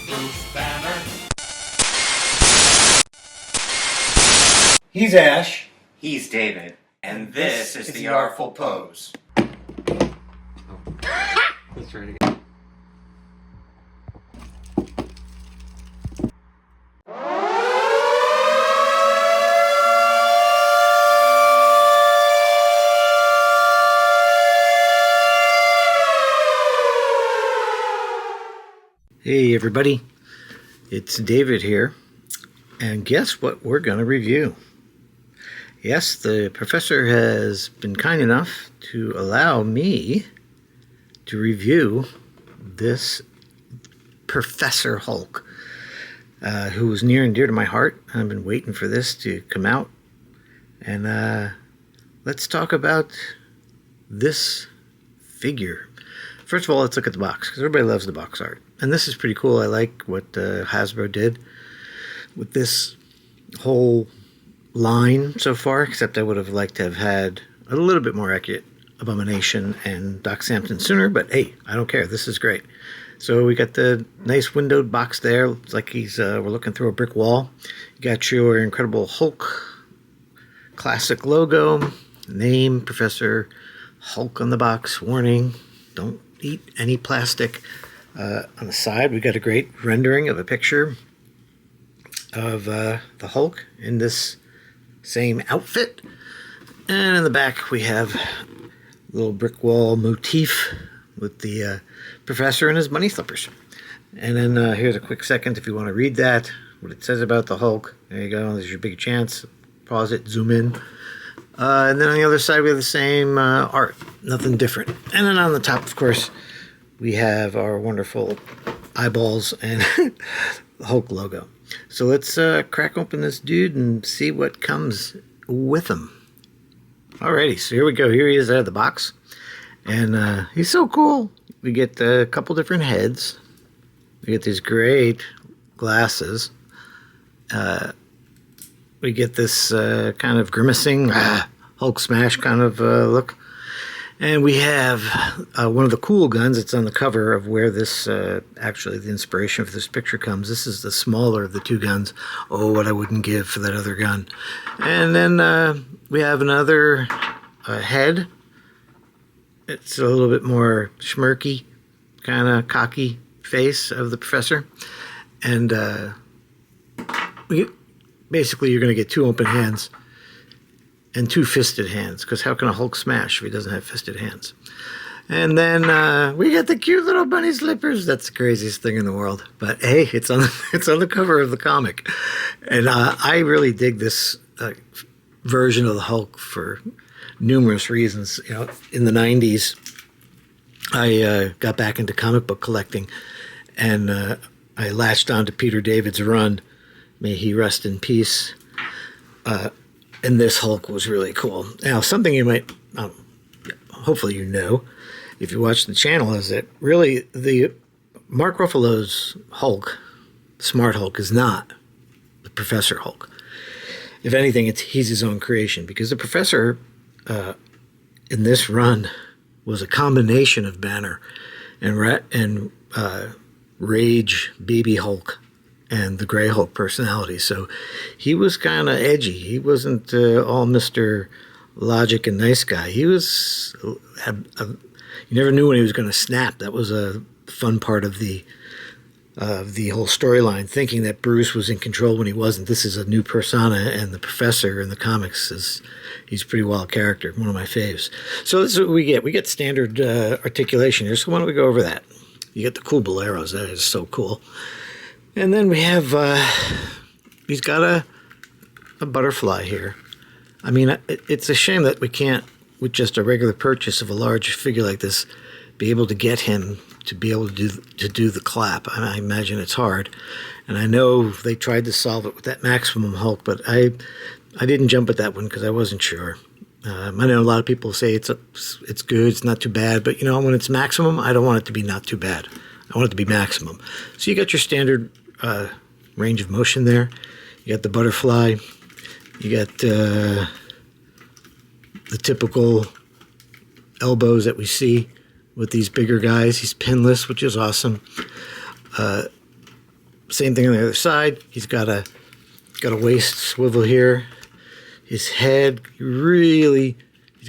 Bruce Banner. He's Ash. He's David. And this is the Artful Pose. Let's try it again. Hey everybody, it's David here, and guess what we're going to review? Yes, the professor has been kind enough to allow me to review this Professor Hulk, who was near and dear to my heart. I've been waiting for this to come out, and let's talk about this figure. First of all, let's look at the box, because everybody loves the box art. And this is pretty cool. I like what Hasbro did with this whole line so far, except I would have liked to have had a little bit more accurate Abomination and Doc Samson sooner, but hey, I don't care. This is great. So we got the nice windowed box there. It's like we're looking through a brick wall. You got your Incredible Hulk classic logo, name, Professor Hulk on the box, warning, don't eat any plastic. On the side, we got a great rendering of a picture of the Hulk in this same outfit. And in the back, we have a little brick wall motif with the professor in his bunny slippers. And then here's a quick second if you want to read that, what it says about the Hulk. There you go. There's your big chance. Pause it, zoom in. And then on the other side, we have the same art. Nothing different. And then on the top, of course, we have our wonderful eyeballs and the Hulk logo. So let's crack open this dude and see what comes with him. Alrighty, so here we go. Here he is out of the box. And he's so cool. We get a couple different heads. We get these great glasses. We get this kind of grimacing Hulk smash kind of look. And we have one of the cool guns. It's on the cover of where this, actually, the inspiration for this picture comes. This is the smaller of the two guns. Oh, what I wouldn't give for that other gun. And then we have another head. It's a little bit more smirky, kind of cocky face of the professor. And basically, you're going to get two open hands and two fisted hands, because how can a Hulk smash if he doesn't have fisted hands? And then we get the cute little bunny slippers. That's the craziest thing in the world. But hey, it's on the cover of the comic, and I really dig this version of the Hulk for numerous reasons. You know, in the '90s, I got back into comic book collecting, and I latched on to Peter David's run. May he rest in peace. And this Hulk was really cool. Now, something you might, hopefully you know, if you watch the channel, is that really the Mark Ruffalo's Hulk, Smart Hulk, is not the Professor Hulk. If anything, he's his own creation, because the Professor in this run was a combination of Banner and Rage Baby Hulk and the Grey Hulk personality. So he was kind of edgy. He wasn't all Mr. Logic and nice guy. He was, you never knew when he was going to snap. That was a fun part of the whole storyline, thinking that Bruce was in control when he wasn't. This is a new persona, and the Professor in the comics he's a pretty wild character, one of my faves. So this is what we get. We get standard articulation here, so why don't we go over that? You get the cool boleros. That is so cool. And then we have, he's got a butterfly here. I mean, it's a shame that we can't, with just a regular purchase of a large figure like this, be able to get him to be able to do the clap. I imagine it's hard. And I know they tried to solve it with that Maximum Hulk, but I didn't jump at that one because I wasn't sure. I know a lot of people say it's good, it's not too bad, but you know, when it's Maximum, I don't want it to be not too bad. I want it to be Maximum. So you got your standard range of motion there. You got the butterfly. You got the typical elbows that we see with these bigger guys. He's pinless, which is awesome. Same thing on the other side. He's got a waist swivel here. His head he's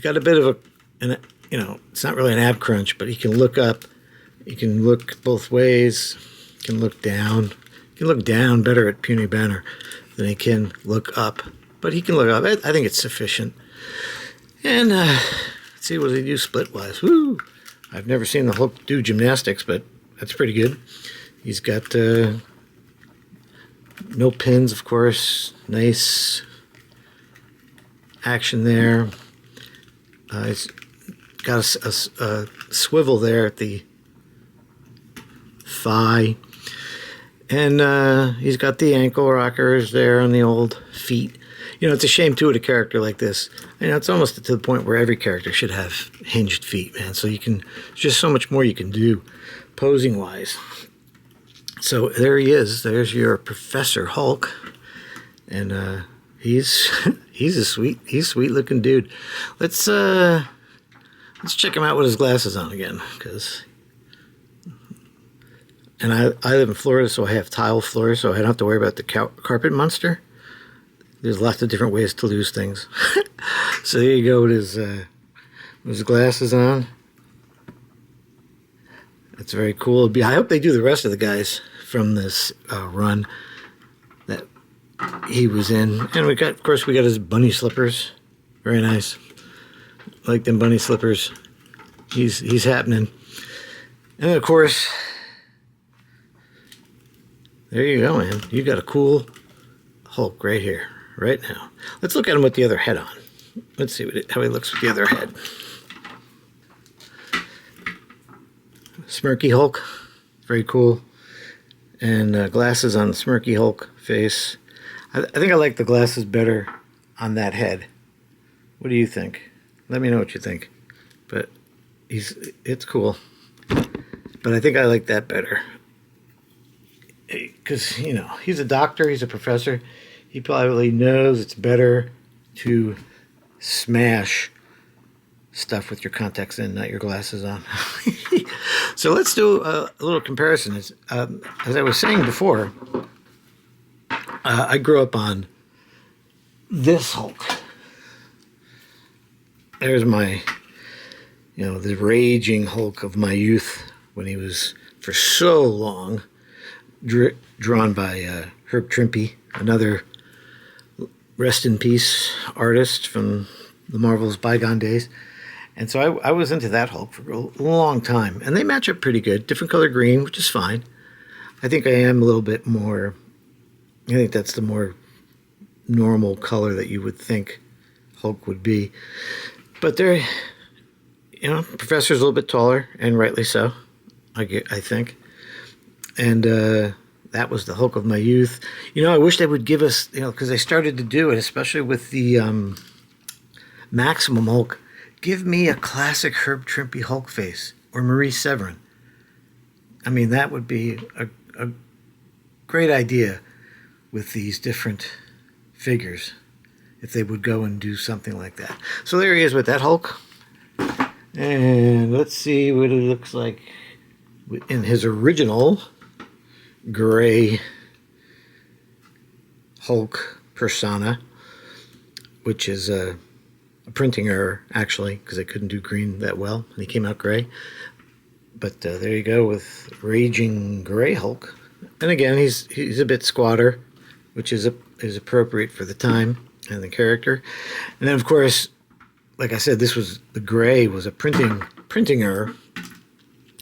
got a bit of it's not really an ab crunch, but he can look up. He can look both ways. He can look down. He can look down better at Puny Banner than he can look up. But he can look up. I think it's sufficient. And let's see what he do split-wise. Woo! I've never seen the Hulk do gymnastics, but that's pretty good. He's got no pins, of course. Nice action there. He's got a swivel there at the thigh. And he's got the ankle rockers there on the old feet. You know, it's a shame, too, with a character like this. You know, it's almost to the point where every character should have hinged feet, man. So there's just so much more you can do posing-wise. So there he is. There's your Professor Hulk. And he's a sweet-looking dude. Let's check him out with his glasses on again, And I live in Florida, so I have tile floors, so I don't have to worry about the carpet monster. There's lots of different ways to lose things. So there you go with his glasses on. That's very cool. I hope they do the rest of the guys from this run that he was in. And of course, we got his bunny slippers. Very nice. I like them bunny slippers. He's happening. And of course, there you go, man. You got a cool Hulk right here, right now. Let's look at him with the other head on. Let's see how he looks with the other head. Smirky Hulk, very cool. And glasses on Smirky Hulk face. I think I like the glasses better on that head. What do you think? Let me know what you think. But it's cool. But I think I like that better. Because, you know, he's a doctor, he's a professor. He probably knows it's better to smash stuff with your contacts in, not your glasses on. So let's do a little comparison. As I was saying before, I grew up on this Hulk. There's my, the raging Hulk of my youth when he was, for so long, drawn by Herb Trimpe, another rest in peace artist from the Marvel's bygone days. And so I was into that Hulk for a long time. And they match up pretty good. Different color green, which is fine. I think I am a little bit more, I think that's the more normal color that you would think Hulk would be. But they're, Professor's a little bit taller, and rightly so, I think. And that was the Hulk of my youth. I wish they would give us, because they started to do it, especially with the Maximum Hulk. Give me a classic Herb Trimpe Hulk face, or Marie Severin. I mean, that would be a great idea with these different figures, if they would go and do something like that. So there he is with that Hulk. And let's see what it looks like in his original gray Hulk persona, which is a printing error, actually, because I couldn't do green that well, and he came out gray. But there you go with Raging Gray Hulk. And again, he's a bit squatter, which is appropriate for the time and the character. And then, of course, like I said, the gray was a printing error.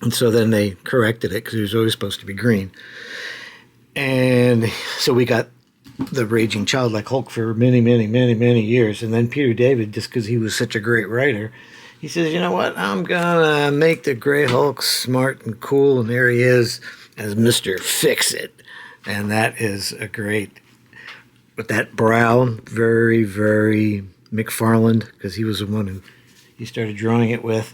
And so then they corrected it because he was always supposed to be green. And so we got the Raging Childlike Hulk for many, many, many, many years. And then Peter David, just because he was such a great writer, he says, you know what, I'm going to make the Gray Hulk smart and cool. And there he is as Mr. Fixit. And that is a great, with that brow, very, very McFarland, because he was the one who he started drawing it with.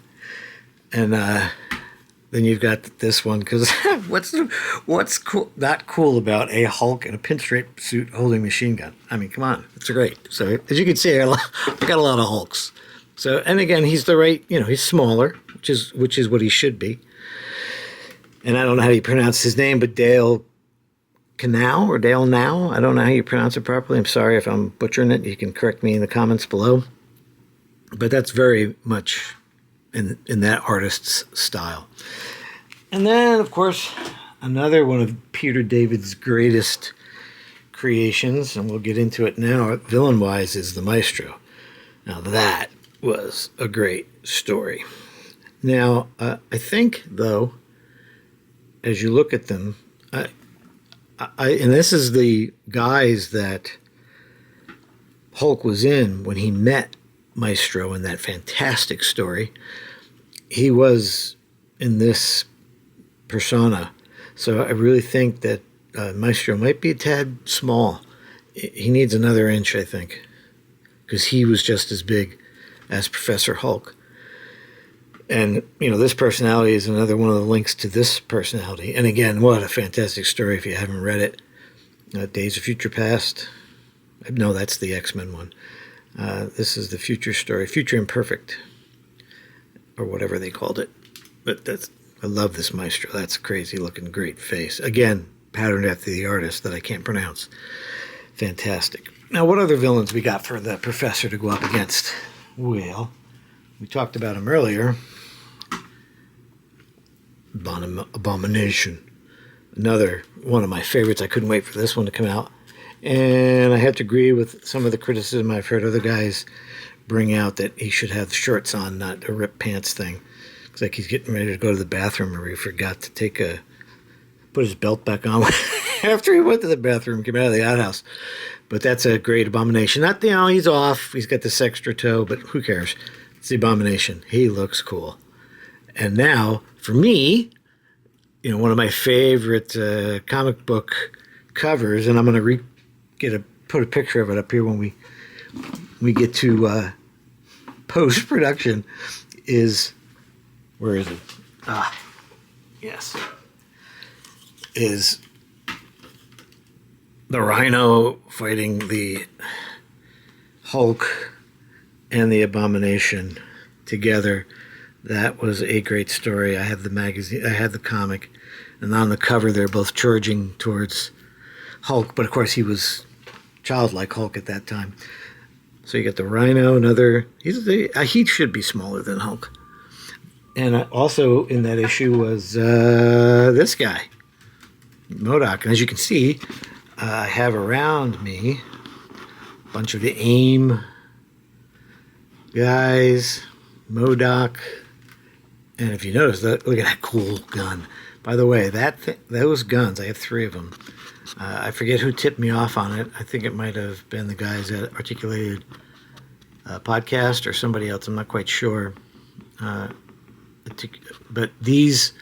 And then you've got this one, because what's cool, not cool about a Hulk in a pinstripe suit holding a machine gun? I mean, come on, it's great. So as you can see, I've got a lot of Hulks. So, and again, he's the right, he's smaller, which is what he should be. And I don't know how you pronounce his name, but Dale Canal or Dale Now. I don't know how you pronounce it properly. I'm sorry if I'm butchering it. You can correct me in the comments below. But that's very much in that artist's style. And then, of course, another one of Peter David's greatest creations, and we'll get into it now, villain-wise, is the Maestro. Now, that was a great story. Now, I think, though, as you look at them, and this is the guise that Hulk was in when he met Maestro in that fantastic story. He was in this persona. So I really think that Maestro might be a tad small. He needs another inch, I think, because he was just as big as Professor Hulk. And, this personality is another one of the links to this personality. And again, what a fantastic story if you haven't read it. Days of Future Past. No, that's the X-Men one. This is the future story, Future Imperfect, or whatever they called it. But I love this Maestro. That's a crazy looking, great face. Again, patterned after the artist that I can't pronounce. Fantastic. Now, what other villains we got for the Professor to go up against? Well, we talked about him earlier. Abomination. Another one of my favorites. I couldn't wait for this one to come out. And I have to agree with some of the criticism I've heard other guys bring out that he should have shorts on, not a ripped pants thing. It's like he's getting ready to go to the bathroom, or he forgot to put his belt back on after he went to the bathroom, came out of the outhouse. But that's a great Abomination. Not, he's off. He's got this extra toe, but who cares? It's the Abomination. He looks cool. And now, for me, one of my favorite comic book covers, and I'm going to put a picture of it up here when we get to post-production, is, where is it? Yes. Is the Rhino fighting the Hulk and the Abomination together. That was a great story. I had the magazine, I had the comic, and on the cover they're both charging towards Hulk, but of course he was childlike Hulk at that time. So you get the Rhino, he should be smaller than Hulk. And also in that issue was this guy, MODOK. And as you can see, I have around me a bunch of the AIM guys, MODOK. And if you notice, look at that cool gun. By the way, those guns, I have 3 of them. I forget who tipped me off on it. I think it might have been the guys at Articulated Podcast or somebody else. I'm not quite sure. But these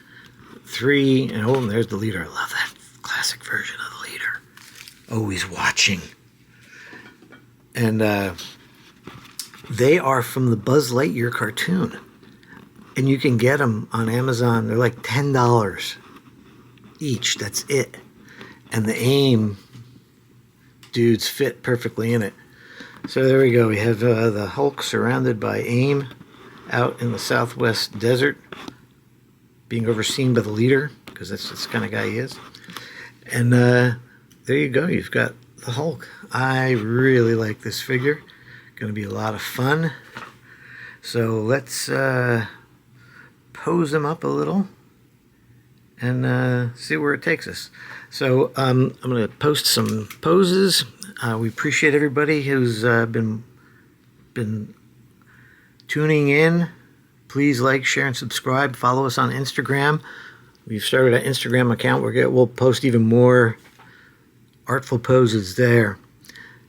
3, and there's the leader. I love that classic version of the leader. Always watching. And they are from the Buzz Lightyear cartoon. And you can get them on Amazon. They're like $10 each. That's it. And the AIM dudes fit perfectly in it. So there we go. We have the Hulk surrounded by AIM out in the Southwest desert, being overseen by the leader, because that's the kind of guy he is. And there you go. You've got the Hulk. I really like this figure. Going to be a lot of fun. So let's pose him up a little and see where it takes us. So I'm going to post some poses. We appreciate everybody who's been tuning in. Please like, share, and subscribe. Follow us on Instagram. We've started an Instagram account. We'll post even more artful poses there.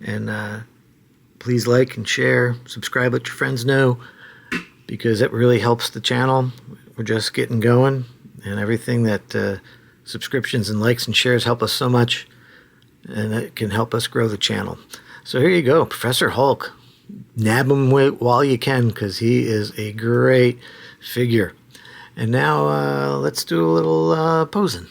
And please like and share. Subscribe, let your friends know, because that really helps the channel. We're just getting going, and everything that subscriptions and likes and shares help us so much, and it can help us grow the channel. So here you go, Professor Hulk. Nab him while you can, because he is a great figure. And now let's do a little posing.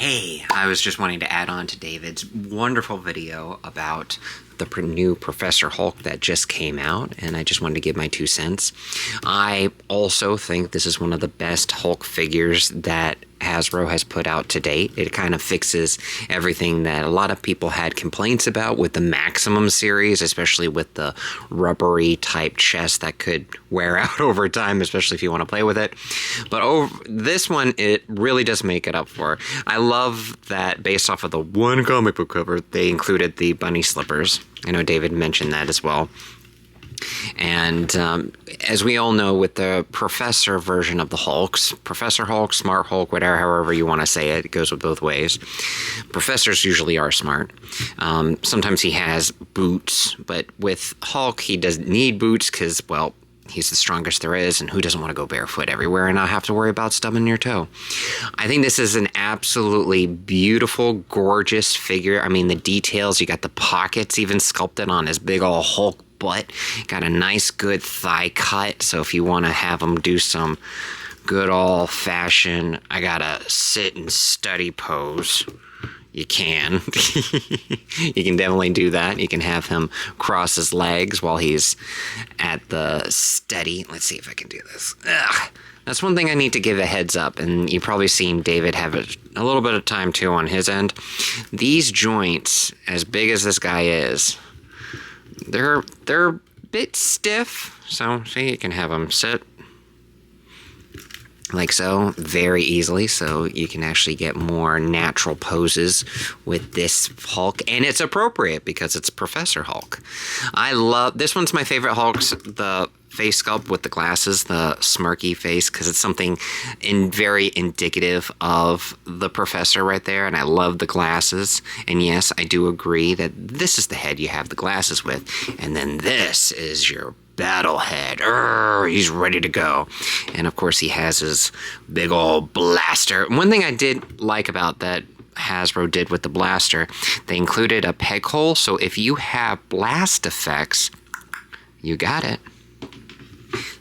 Hey, I was just wanting to add on to David's wonderful video about the new Professor Hulk that just came out, and I just wanted to give my 2 cents. I also think this is one of the best Hulk figures that Hasbro has put out to date. It kind of fixes everything that a lot of people had complaints about with the Maximum series, especially with the rubbery type chest that could wear out over time, especially if you want to play with it. But this one, it really does make it up for. I love that based off of the one comic book cover, they included the bunny slippers. I know David mentioned that as well. And as we all know, with the Professor version of the Hulks, Professor Hulk, Smart Hulk, whatever, however you want to say it, it goes with both ways. Professors usually are smart. Sometimes he has boots, but with Hulk, he doesn't need boots because, well, he's the strongest there is, and who doesn't want to go barefoot everywhere and not have to worry about stubbing your toe? I think this is an absolutely beautiful, gorgeous figure. I mean, the details, you got the pockets even sculpted on his big old Hulk butt. Got a nice, good thigh cut, so if you want to have him do some good old-fashioned, I gotta sit and study pose, you can. You can definitely do that. You can have him cross his legs while he's at the study. Let's see if I can do this. Ugh. That's one thing I need to give a heads up, and you've probably seen David have a little bit of time too on his end. These joints, as big as this guy is, they're a bit stiff. So see, you can have him sit like so, very easily, so you can actually get more natural poses with this Hulk, and it's appropriate because it's Professor Hulk. I love, this one's my favorite Hulks, the face sculpt with the glasses, the smirky face, because it's something very indicative of the Professor right there, and I love the glasses. And yes, I do agree that this is the head you have the glasses with, and then this is your battle head. He's ready to go. And of course, he has his big old blaster. One thing I did like about that Hasbro did with the blaster, they included a peg hole, so if you have blast effects, you got it.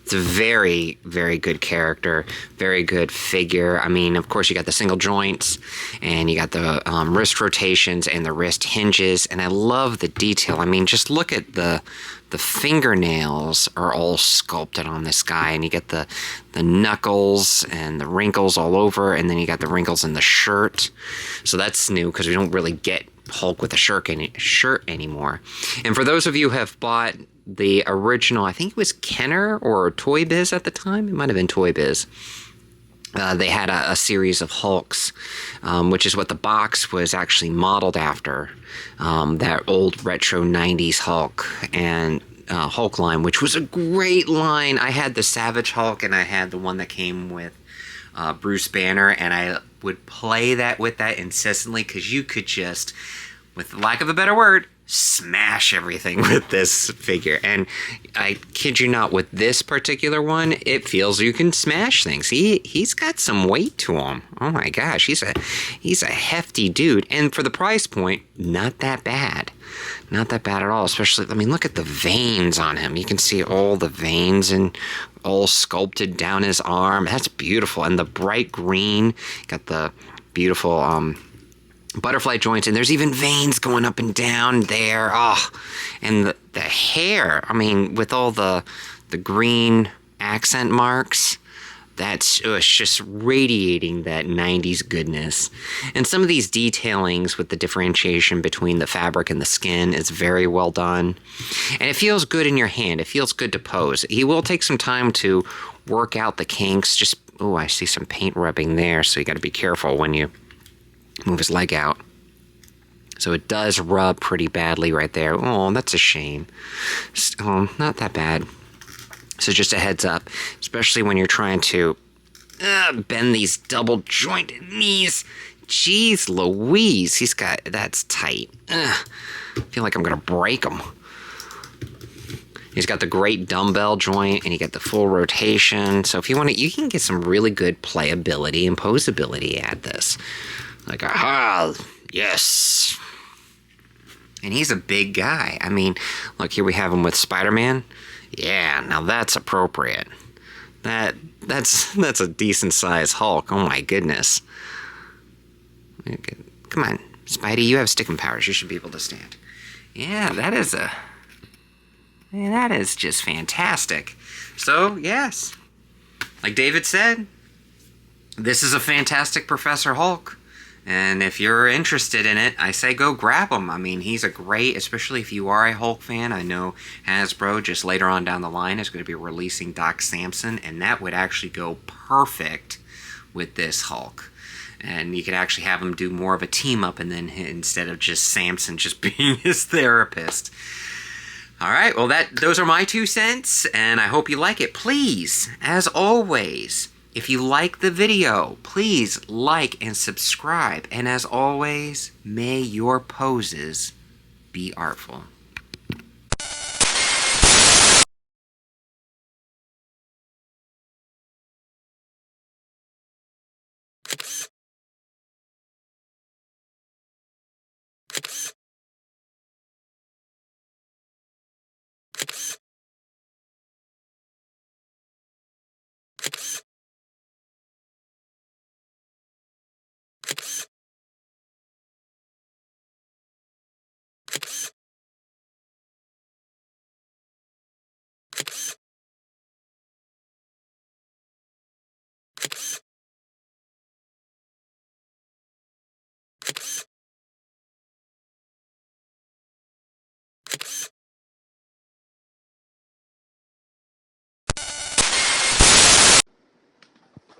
It's a very, very good character, very good figure. I mean, of course, you got the single joints, and you got the wrist rotations and the wrist hinges, and I love the detail. I mean, just look at the fingernails are all sculpted on this guy, and you get the knuckles and the wrinkles all over, and then you got the wrinkles in the shirt. So that's new because we don't really get Hulk with a shirt anymore. And for those of you who have bought the original, I think it was Kenner or Toy Biz at the time. It might have been Toy Biz. They had a series of Hulks, which is what the box was actually modeled after. That old retro 90s Hulk and Hulk line, which was a great line. I had the Savage Hulk, and I had the one that came with Bruce Banner, and I would play that with that incessantly because you could just, with lack of a better word, smash everything with this figure. And I kid you not, with this particular one, it feels you can smash things. He's got some weight to him. Oh my gosh, he's a hefty dude, and for the price point, not that bad. Not that bad at all. Especially, I mean, look at the veins on him. You can see all the veins and all sculpted down his arm. That's beautiful. And the bright green, got the beautiful butterfly joints, and there's even veins going up and down there. Oh, and the hair, I mean, with all the green accent marks, that's it's just radiating that 90s goodness. And some of these detailings with the differentiation between the fabric and the skin is very well done, and it feels good in your hand. It feels good to pose. He will take some time to work out the kinks. Just, oh, I see some paint rubbing there, so you got to be careful when you move his leg out. So it does rub pretty badly right there. Oh, that's a shame. Oh, not that bad. So just a heads up, especially when you're trying to bend these double jointed knees. Jeez Louise, that's tight. I feel like I'm gonna break him. He's got the great dumbbell joint, and you get the full rotation. So if you want to, you can get some really good playability and posability at this. Like, aha, yes. And he's a big guy. I mean, look, here we have him with Spider-Man. Yeah, now that's appropriate. That's a decent size Hulk. Oh my goodness. Come on, Spidey, you have sticking powers. You should be able to stand. Yeah, that is just fantastic. So, yes, like David said, this is a fantastic Professor Hulk. And if you're interested in it, I say go grab him. I mean, he's a great, especially if you are a Hulk fan. I know Hasbro just later on down the line is going to be releasing Doc Samson, and that would actually go perfect with this Hulk. And you could actually have him do more of a team up, and then instead of just Samson just being his therapist. All right, well, those are my 2 cents, and I hope you like it. Please, as always, if you like the video, please like and subscribe. And as always, may your poses be artful.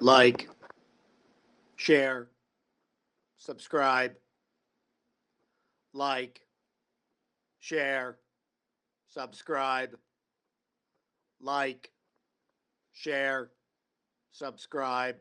Like, share, subscribe, like, share, subscribe, like, share, subscribe.